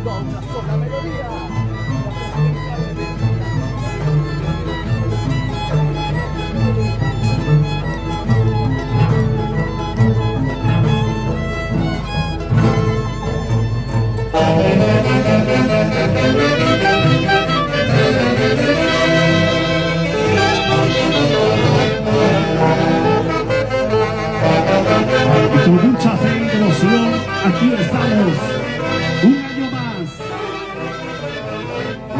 a una sola melodía. Con mucha fe y devoción, aquí estamos, un año más.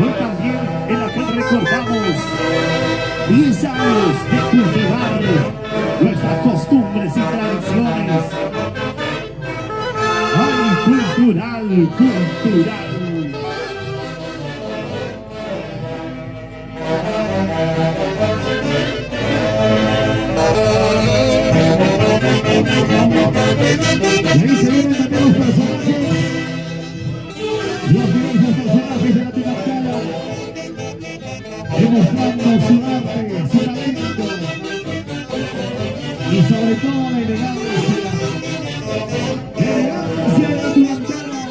Hoy también en la que recordamos 10 años de cultivar nuestras costumbres y tradiciones. ¡Ay, cultural, cultural! Y ahí se vienen también los personajes, los diversos personajes de la Tunantala, demostrando su arte, su talento y sobre todo la elegancia de la Tunantala.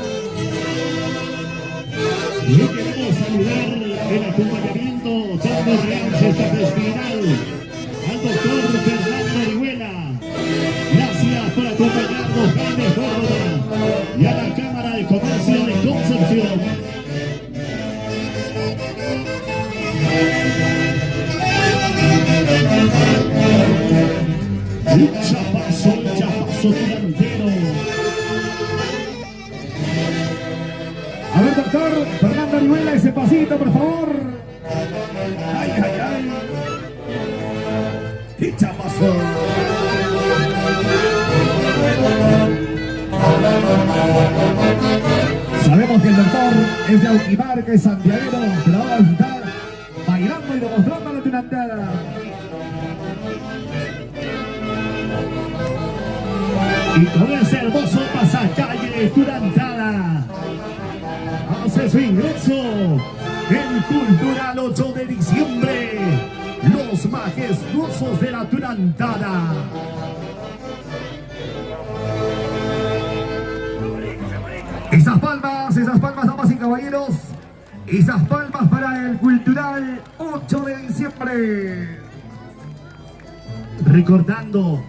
Y queremos saludar el acompañamiento dando realce esta festividad al doctor Fernando Orihuela. Gracias por acompañarnos, Jaime Córdoba, y a la Cámara de Comercio de Concepción. Un chapazo delantero. A ver, doctor Fernando Orihuela, ese pasito, por favor. Ay, ay, ay. ¡Qué chapazo! Sabemos que el doctor es de Auquimar, que es santiaguero, pero ahora está bailando y demostrando la Tunantala. Y con ese hermoso pasacalle Tunantala hace su ingreso el Cultural 8 de diciembre, los majestuosos de la Tunantala. Esas palmas, damas y caballeros, esas palmas para el Cultural 8 de diciembre. Recordando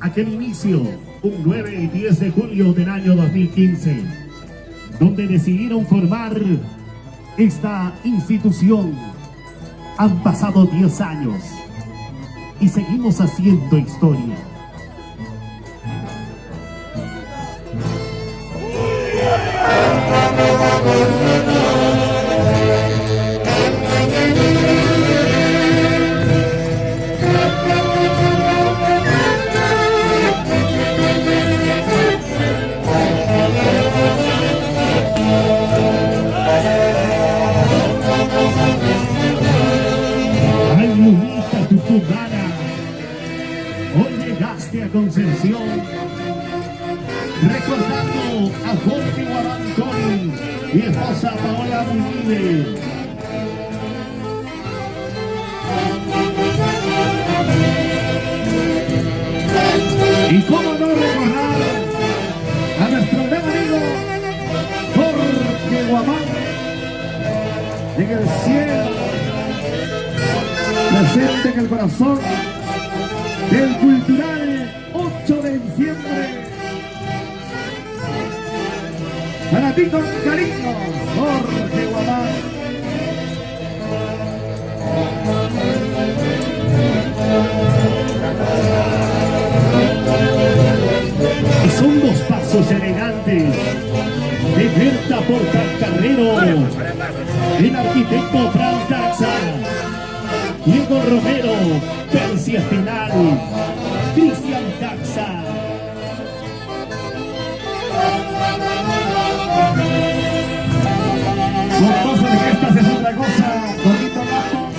aquel inicio, un 9 y 10 de julio del año 2015, donde decidieron formar esta institución. Han pasado 10 años y seguimos haciendo historia. Ay, Lunita Tucumana, hoy llegaste a Concepción, recordando a Jorge Guaranconi y esposa Paola Muñiz. Y cómo no recordar a nuestro gran amigo Jorge Guamán en el cielo, presente en el corazón del Cultural 8 de diciembre. Para ti con cariño, Jorge Guamán. Y son dos pasos elegantes de Berta Portacarrero, el arquitecto Fran Taxa, Diego Romero, Percy Espinal, Cristian Taxa. Con dos orquestas es otra cosa, Donito Ramos.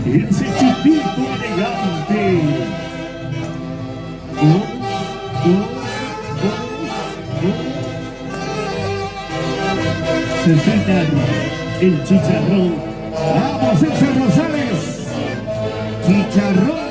Ese chupito elegante. Se sacan el chicharrón. Vamos, César Rosales. Chicharrón.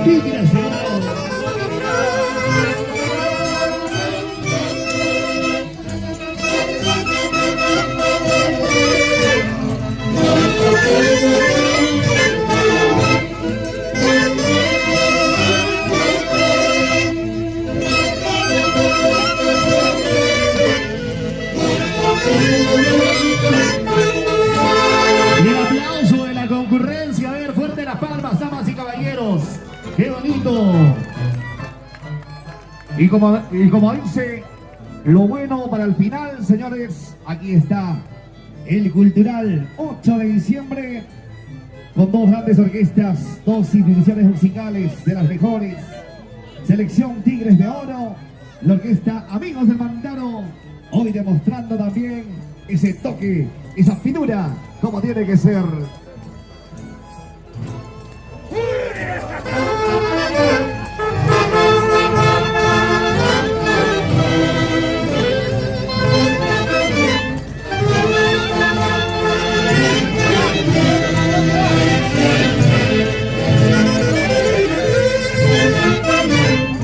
Tigres de Oro. Y el aplauso de la concurrencia. A ver, fuerte las palmas, damas y caballeros. ¡Qué bonito! Y como dice, lo bueno para el final, señores, aquí está el Cultural 8 de diciembre, con dos grandes orquestas, dos instituciones musicales de las mejores. Selección Tigres de Oro, la orquesta Amigos del Mantaro, hoy demostrando también ese toque, esa finura, como tiene que ser.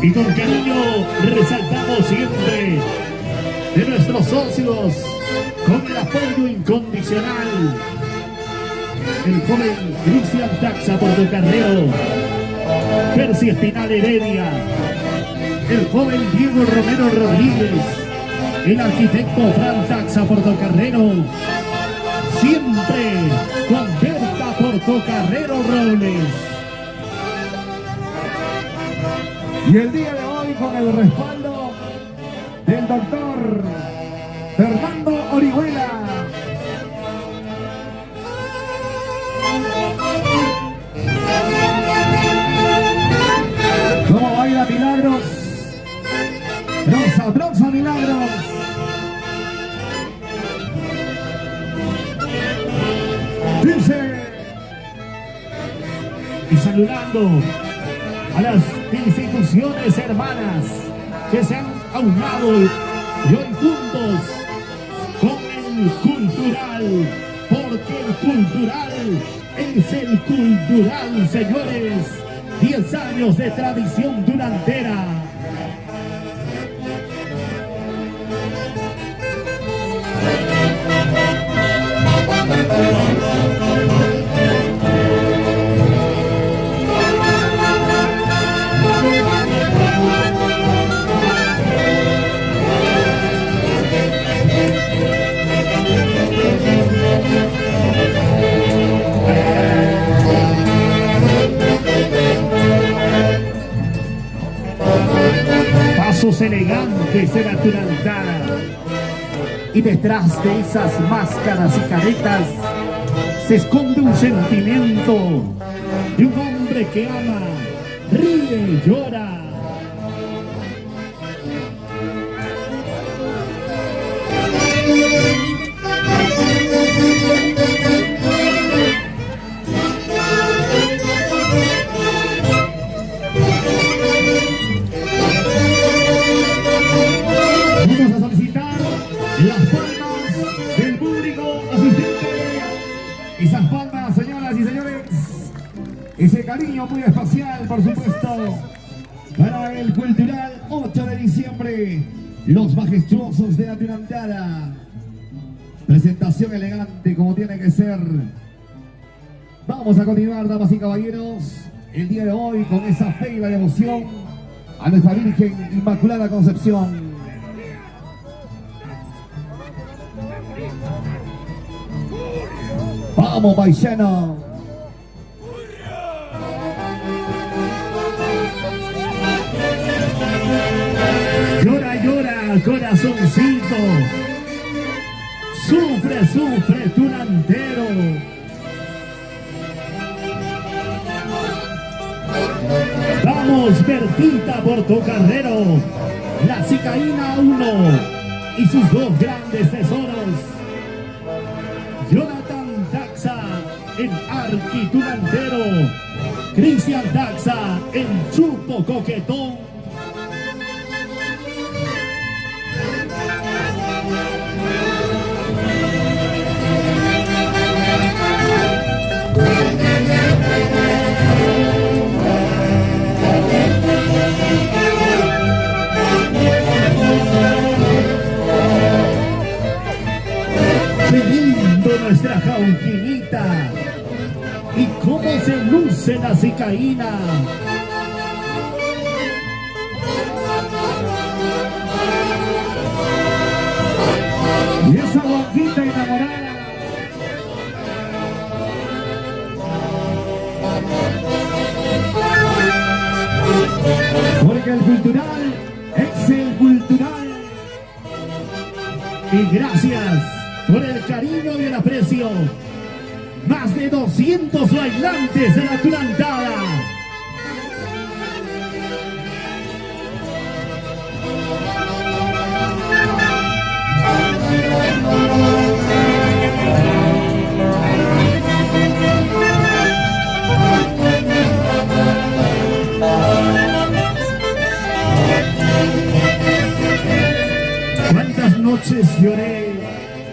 Y con cariño resaltamos siempre de nuestros socios con el apoyo incondicional. El joven Cristian Taxa Portocarrero, Percy Espinal Heredia, el joven Diego Romero Rodríguez, el arquitecto Fran Taxa Portocarrero, siempre con Berta Portocarrero Robles. Y el día de hoy con el respaldo del doctor Fernando Orihuela. ¿Cómo baila Milagros? Rosa Milagros. Dice. Y saludando a las instituciones hermanas que se han aunado y hoy juntos con el Cultural, porque el Cultural es el Cultural, señores. 10 años de tradición durantera. Pasos elegantes de la Tunantara, y detrás de esas máscaras y caretas se esconde un sentimiento de un hombre que ama, ríe y llora. Vamos a solicitar las palmas del público asistente. Esas palmas, señoras y señores. Ese cariño muy especial, por supuesto, para el Cultural 8 de diciembre. Los majestuosos de la Tunantara. Presentación elegante como tiene que ser. Vamos a continuar, damas y caballeros, el día de hoy con esa fe y la devoción a nuestra Virgen Inmaculada Concepción. ¡Vamos, paisano! Llora, llora, corazoncito. Sufre, sufre, tunantero. Vamos, Bertita Portocarrero, la Cicaína 1 y sus dos grandes tesoros. Jonathan Taxa, el arquitunantero. Cristian Taxa, el chupo coquetón. se luce la cicaína. Y esa boquita enamorada. Porque el cultural es el cultural. Y gracias por el cariño y el aprecio. Más de 200 bailantes de la Tunantada. Cuántas noches lloré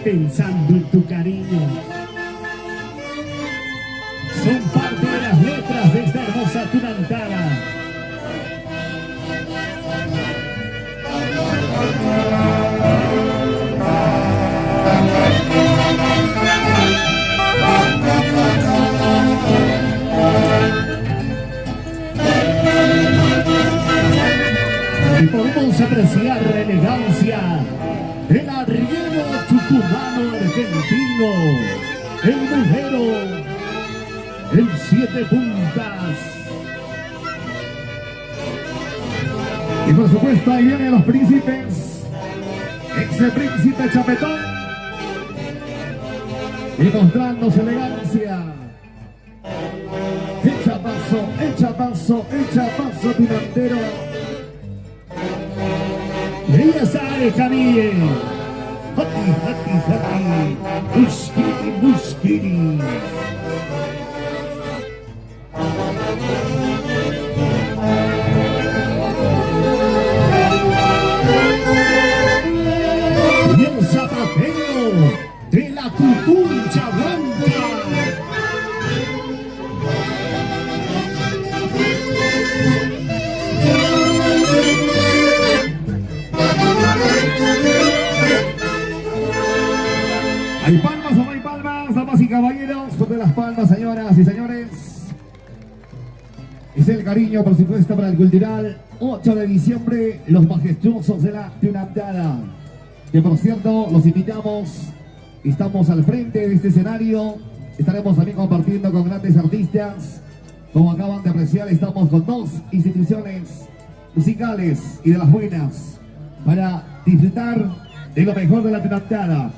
pensando en tu cariño. Son parte de las letras de esta hermosa Tunantada. Y podemos apreciar la elegancia del arriero tucumano argentino, el mujero, el 7 puntas. Y por supuesto ahí vienen los príncipes, ese príncipe chapetón, y mostrándose elegancia. Echa paso, tunantero. Ella sabe, Javier. Hati, buskiri. Y el zapateo de la Cucuncha Blanca. ¿Hay palmas o no hay palmas, damas y caballeros? Fuerte las palmas, señoras y señores. Es el cariño, por supuesto, para el cultural. 8 de diciembre, los majestuosos de la Tunantada. Que por cierto, los invitamos. Estamos al frente de este escenario. Estaremos también compartiendo con grandes artistas. Como acaban de apreciar, estamos con 2 instituciones musicales y de las buenas para disfrutar de lo mejor de la Tunantada.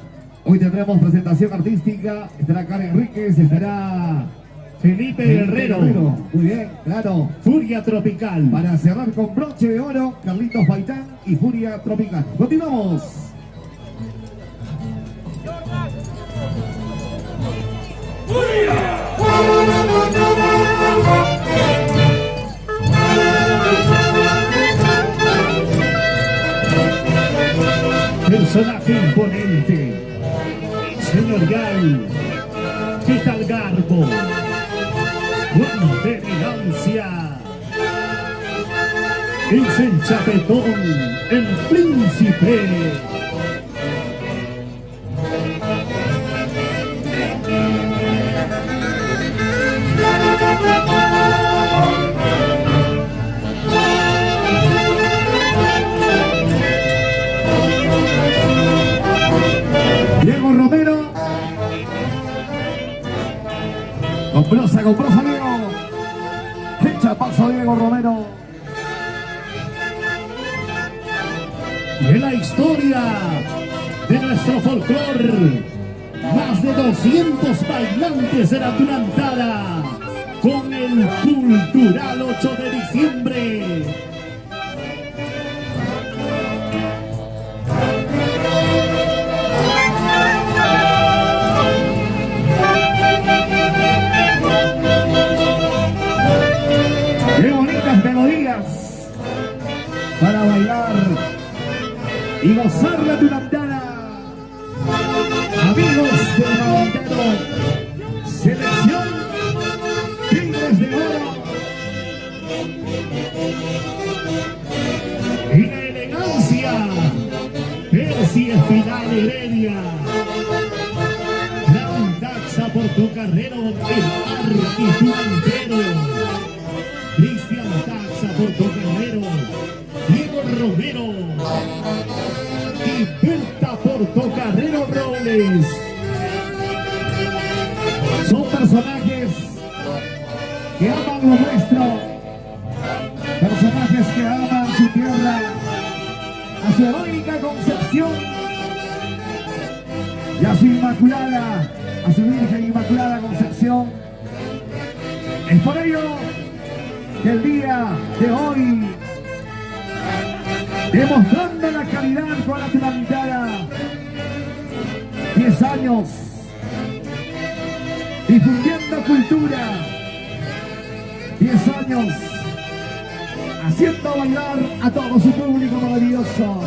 Hoy tendremos presentación artística, estará Karen Enríquez, estará Felipe Guerrero. Muy bien, claro. Furia Tropical. Para cerrar con broche de oro, Carlitos Baitán y Furia Tropical. Continuamos. Personaje imponente, señorial, ¿qué tal garbo? ¡Cuánta elegancia! Es el chapetón, el príncipe. Diego Romero. Con prosa, Diego. Echa paso Diego Romero. Y en la historia de nuestro folclor, más de 200 bailantes de la Tunantada con el cultural 8 de diciembre. ¡Qué bonitas melodías para bailar y gozar la Tunantada! Amigos del Bandero, selección Tigres de Oro. Y la elegancia, Percy Espinal Heredia. Gran taxa por Portocarrero, el arquitecto, Cristian Taxa, Portocarrero, Diego Romero y Berta Portocarrero Robles. Son personajes que aman lo nuestro, personajes que aman su tierra, a su heroica Concepción y a su Inmaculada, a su Virgen Inmaculada Concepción. Es por ello que el día de hoy, demostrando la calidad con la Tunantara, 10 años difundiendo cultura, 10 años haciendo bailar a todo su público maravilloso.